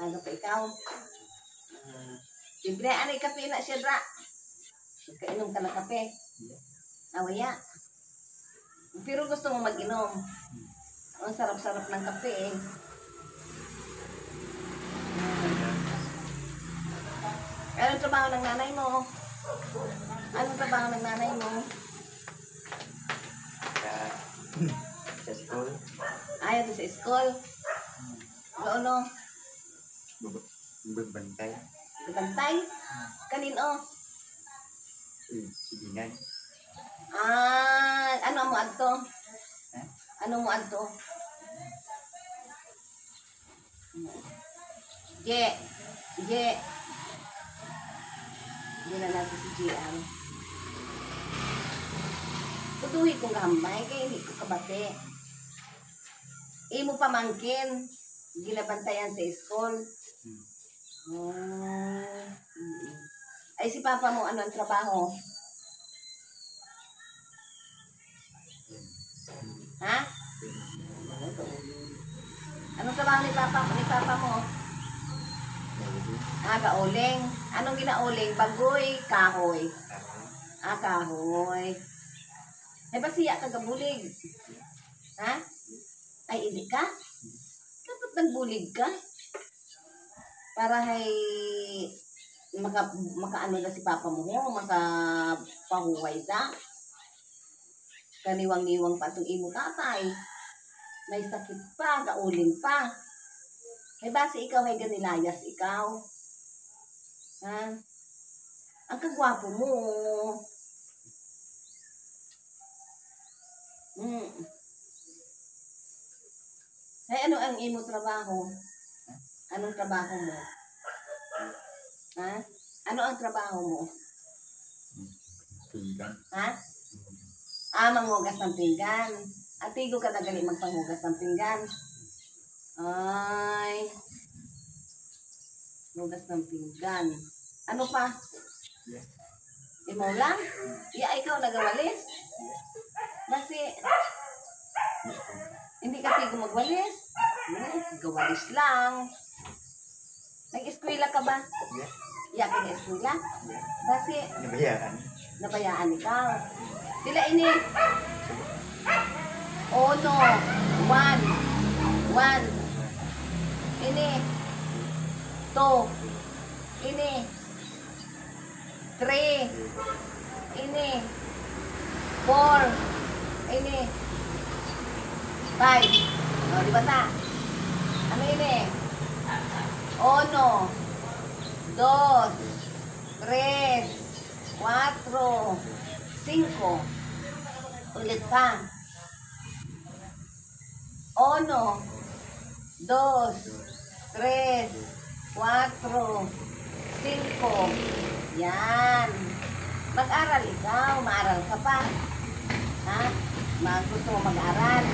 Ano pa ikaw? Siyempre, anay kape na siya, dra. Kainom ka ng kape. Awaya. Pero gusto mo mag-inom. Ang sarap-sarap ng kape eh. Anong trabaho ng nanay mo? Anong trabaho ng nanay mo? Sa school. Ayaw sa school. Ano? Berbantay. Bantay? Kanino? Sibinan. Ano mo adto? Ano mo adto? Je. Hindi na natin si Gian. Tutuhi kong gambay, kaya hindi ko kabate. Imo pamangkin, ginabantayan sa school. Ay, si papa mo, ano ang trabaho? Ha? Anong trabaho ni papa mo? Kauling. Anong ginauling? Bagoy, kahoy. Kahoy. Ay, basiya ka gabulig. Ha? Ay, hindi ka? Dapat nagbulig ka? Para ay makaano na si papa mo, makapahuway da. Kaniwang-niwang pa itong imo tatay. May sakit pa, gauling pa. Ay base ikaw ay ganilayas ikaw. Ha? Ang kagwapo mo. Ay ano ang imo trabaho? Anong trabaho mo? Ha? Ano ang trabaho mo? Pinggan. Ha? Manghugas ng pinggan. At tigo ka na gali magpanghugas ng pinggan. Ay. Hugas ng pinggan. Ano pa? Imo lang? Ikaw nagawalis? Kasi hindi ka tigo magwalis. Gawalis lang. Nag-eskwela ka ba? Iya ka na-eskwela? Kasi nabayaan ikaw. Sila ini. Ono. One. Ini. Two. Ini. Three. Ini. Four. Ini. Five. Di ba ta? Ano ini? Uno. Dos. Tres. Cuatro. Cinco. Ulit pa. Uno. Dos. Tres. Cuatro. Cinco. Yan. Mag-aral ikaw. Maaral ka pa. Ha? Gusto mo mag-aral.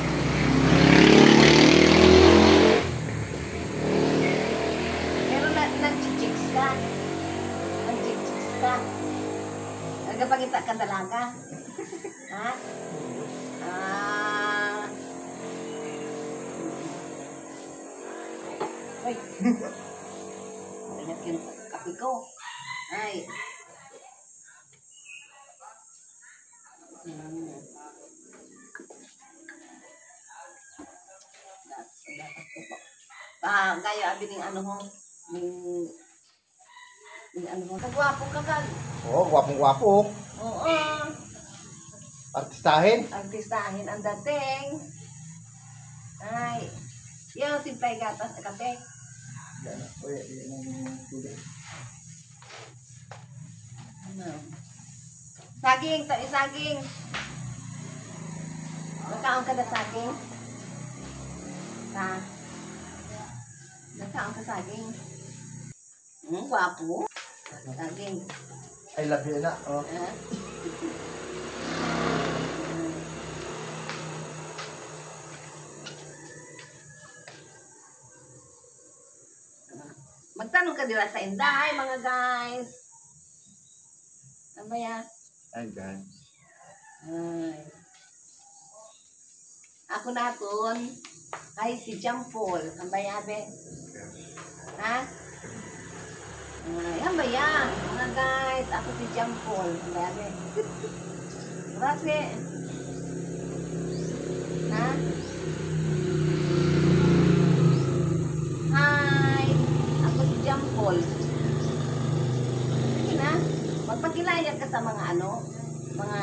Pero nag-chicks ka. Nag-chicks ka. Nagpagita ka talaga. Ha? Uy. Ingat yung kape ko. Ay. Gaya abining ano ho. Ano ho. Kagwapo ka kag. Oo, gwapong-gwapo. Oo. Artistahin. Artistahin ang dating. Ay. Yung simplay gatas na kape. Saging, saging. Nakaon ka na saging? Nakaon ka saging? Gwapo. Saging. I love you na. Oh. Magtanong ka dira sa inday, mga guys. Ano ya? Ay, guys. Ay. Ako naton, Ay, si Jampol. Ang bayabe. Ha? Ay, ang baya. Mga guys, ako si Jampol. Ang bayabe. Kasi, ha? Hi! Ako si Jampol. Sige na. Magpagkilayan ka sa mga mga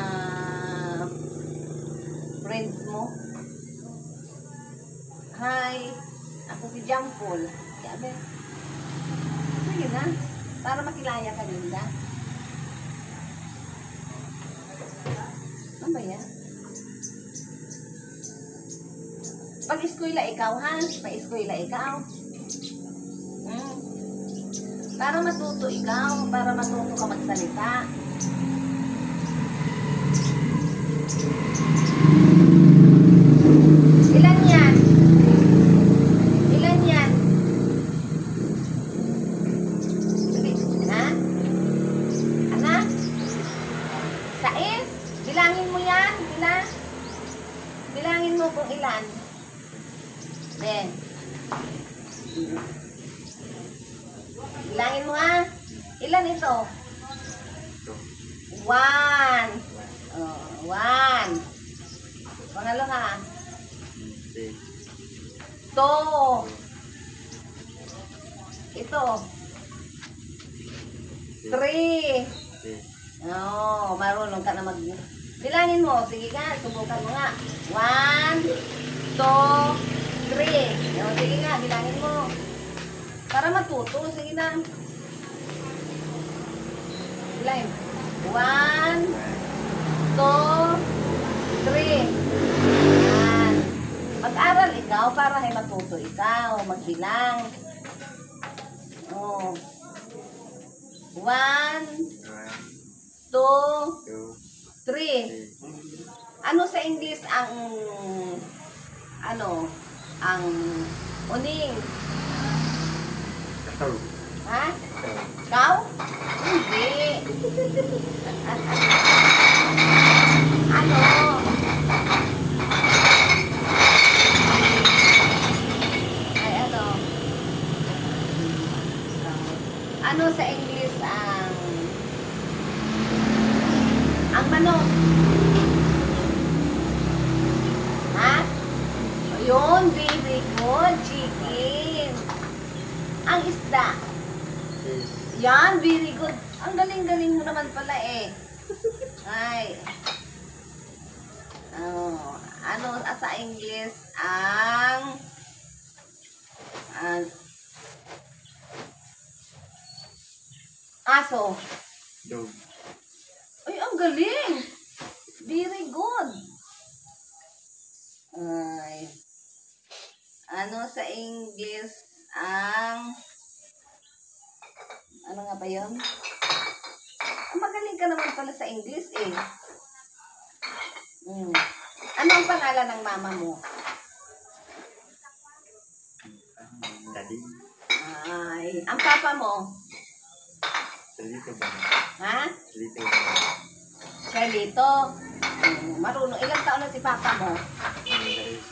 friends mo. Hi! Ako si Jampol. Sabi. Sige na. Para makilaya ka nila. Ano ba yan? Pag-eskwela ikaw, ha? Pag-eskwela ikaw. Para matuto ikaw, para matuto ka magsalita. Ilan yan? Ilan yan? Sige, ha? Anak? Sais? Bilangin mo yan, bilangin mo kung ilan. Ben. Bilangin mo ha. Ilan ito? 1. Oh, 1. Pangalawa. 2. Ito. 3. Oh, marunong ka na mag... Bilangin mo. Sige nga, subukan mo nga. 1, 2, 3. Oh, sige nga, bilangin mo. Para matuto. Sige na. Bilangin. 1, 2, 3. Yan. Mag-aral ikaw para ay matuto ikaw. Magbilang. Oh. 1, 2, 3. Ano sa English ang ang uning? Ha? Kau? Hindi. Ano? Ay, ano? Ano sa English ang manok? Ha? Ayun, very good, chicken. Ang isda. Yan, very good. Ang galing-galing mo naman pala eh. Ay. Oh, ano sa English ang aso? Dog. Ay, ang galing. Very good. Ay. Ano sa English ang ano nga ba yun? Magaling ka naman pala sa English eh. Ano ang pangalan ng mama mo? Daddy. Ay, ang papa mo? Salito ba? Ha? Salito ba? Charlito. Marunong. Ilang taon na si papa mo? 6. 6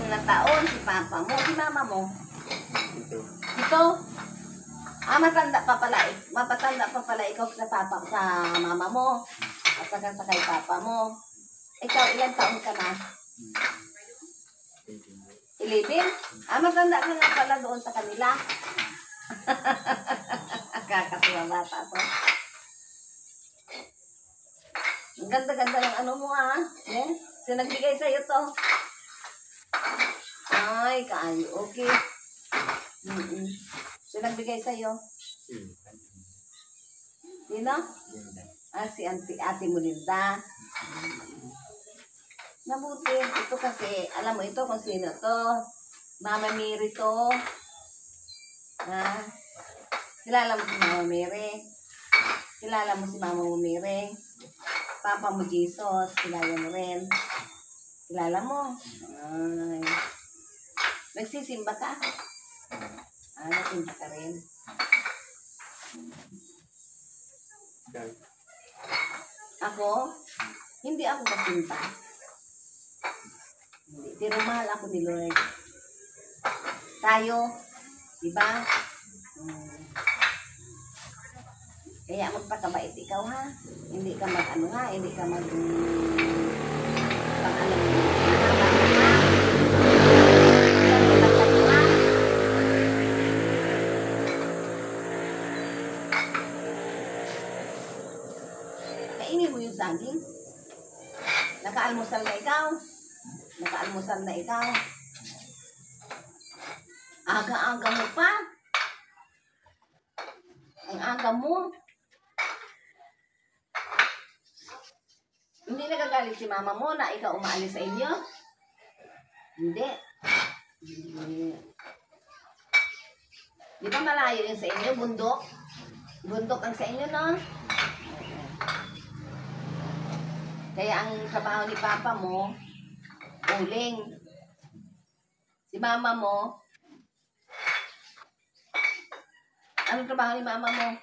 na taon si papa mo. Si mama mo? Ito? Matanda pa pala. Mapatanda pa pala ikaw sa mama mo. At saka sa kay papa mo. Ikaw, ilang taon ka na? 11? Matanda ka nga pala doon sa kanila. Kakatuwa bata to. Ang ganda-ganda ng ano mo ha. Eh? Sinagbigay sa'yo to. Ay, kaayo. Okay. Sinagbigay sa'yo. Sino? Si ate mo Linda. Mabuti. Ito kasi, alam mo ito kung sino to. Mama Mary to. Ha? Kilala mo si Mama Mary. Kilala mo si Mama Mary. Papa mo Jesus. Kilala mo rin. Kilala mo. Ay. Nagsisimba ka? Nagsimba ka rin. Ako? Hindi ako kasinta. Pero mahal ako ni Lord. Tayo, di ba? Kaya magpakabait ikaw ha. Hindi ka mag-ano ha, hindi ka mag pang-alam mo. Kainin mo yung saging. Nakaalmusal na ikaw. Nakaalmusal na ikaw. Aga-aga mo pa. Ang aga mo. Hindi nagagalit si mama mo na ikaw umaalis sa inyo? Hindi. Hindi. Di ba malayo yun sa inyo? Bundok? Bundok ang sa inyo, no? Kaya ang trabaho ni papa mo, uling. Si mama mo, anong trabaho ni mama mo?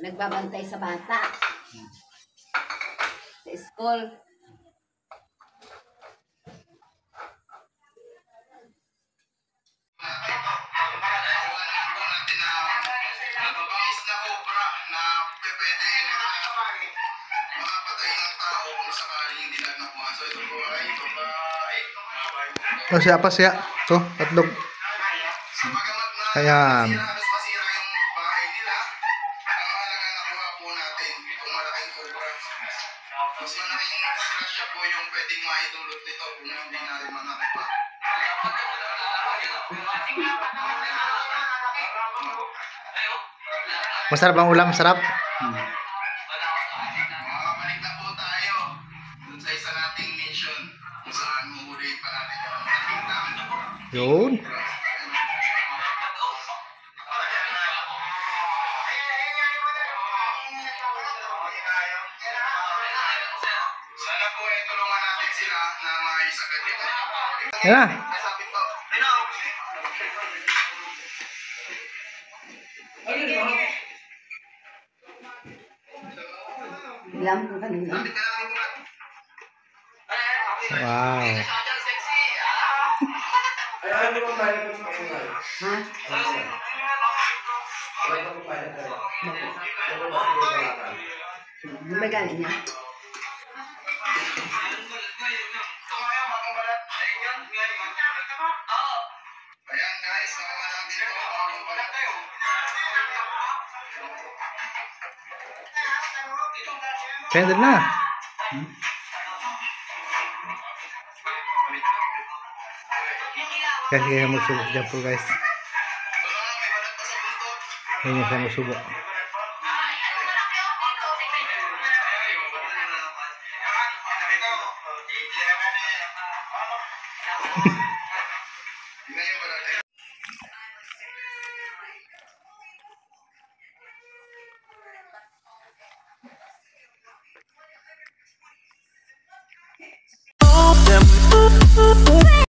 Nagbabantay sa bata. Sa school. Oh, siya pa siya. So, tatlog. Ayan. Mas malaking disgrasya po yung pwedeng maidulot nito kung hindi natin manakita. Masarap ang ulam, sarap. Makakabalik na po tayo dun sa isa nating mission kung saan mahuli pa natin yung ating tao. Yun. Sana po ay tulungan natin sila na maisagad ito. Yan na. Sabi po. Ilam ko kanina. Wow. Ha? Di ba galing niya? Ayan guys, nakuha natin ito. Makukulat tayo. Candle na. Kasi kaya magsubok dyan po guys. May balat pa sa buntot. Hindi siya magsubok. Them